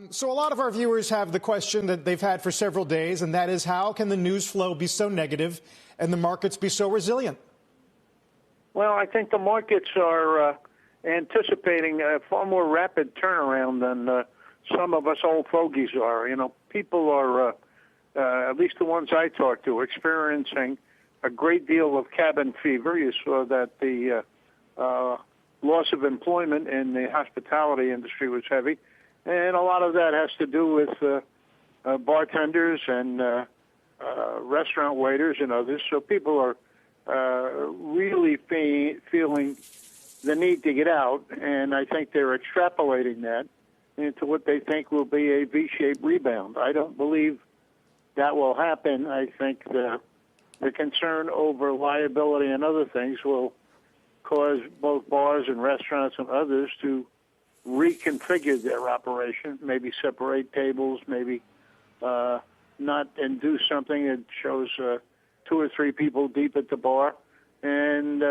So a lot of our viewers have the question that they've had for several days, and that is, how can the news flow be so negative and the markets be so resilient? Well, I think the markets are anticipating a far more rapid turnaround than some of us old fogies are. You know, people are, at least the ones I talk to, experiencing a great deal of cabin fever. You saw that the loss of employment in the hospitality industry was heavy. And a lot of that has to do with bartenders and restaurant waiters and others. So people are really feeling the need to get out, and I think they're extrapolating that into what they think will be a V-shaped rebound. I don't believe that will happen. I think the concern over liability and other things will cause both bars and restaurants and others to reconfigure their operation, maybe separate tables, maybe not, and do something that shows 2 or 3 people deep at the bar. And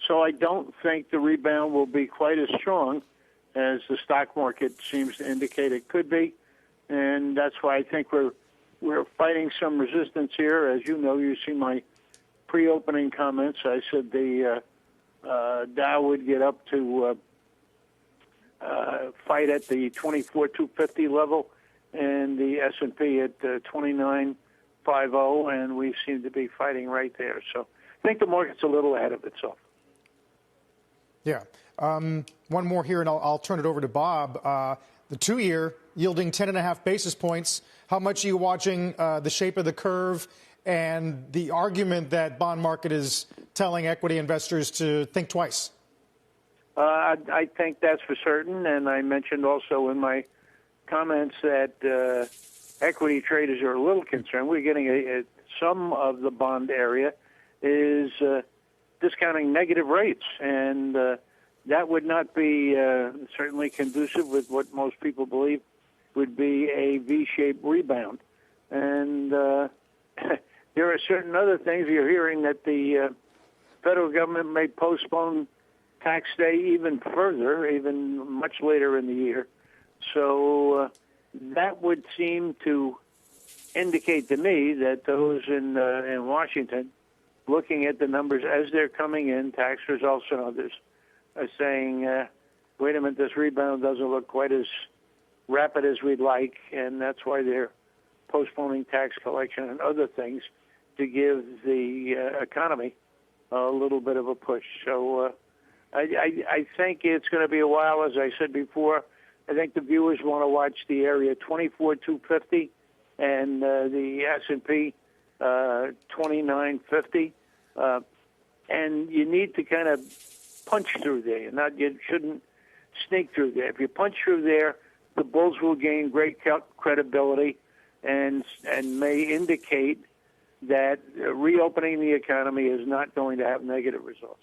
so I don't think the rebound will be quite as strong as the stock market seems to indicate it could be. And that's why I think we're fighting some resistance here. As you know, you see my pre-opening comments. I said the Dow would get up to fight at the 24,250 level, and the S&P at 29,50, and we seem to be fighting right there. So I think the market's a little ahead of itself. Yeah. One more here, and I'll turn it over to Bob. The 2-year yielding 10.5 basis points. How much are you watching the shape of the curve and the argument that bond market is telling equity investors to think twice? I think that's for certain, and I mentioned also in my comments that equity traders are a little concerned. We're getting some of the bond area is discounting negative rates, and that would not be certainly conducive with what most people believe would be a V-shaped rebound. And there are certain other things. You're hearing that the federal government may postpone tax day even further, even much later in the year. So that would seem to indicate to me that those in Washington, looking at the numbers as they're coming in, tax results and others, are saying, wait a minute, this rebound doesn't look quite as rapid as we'd like, and that's why they're postponing tax collection and other things to give the economy a little bit of a push. So I think it's going to be a while. As I said before, I think the viewers want to watch the area 24,250 and the S&P 2950, and you need to kind of punch through there. You shouldn't sneak through there. If you punch through there, the bulls will gain great credibility and may indicate that reopening the economy is not going to have negative results.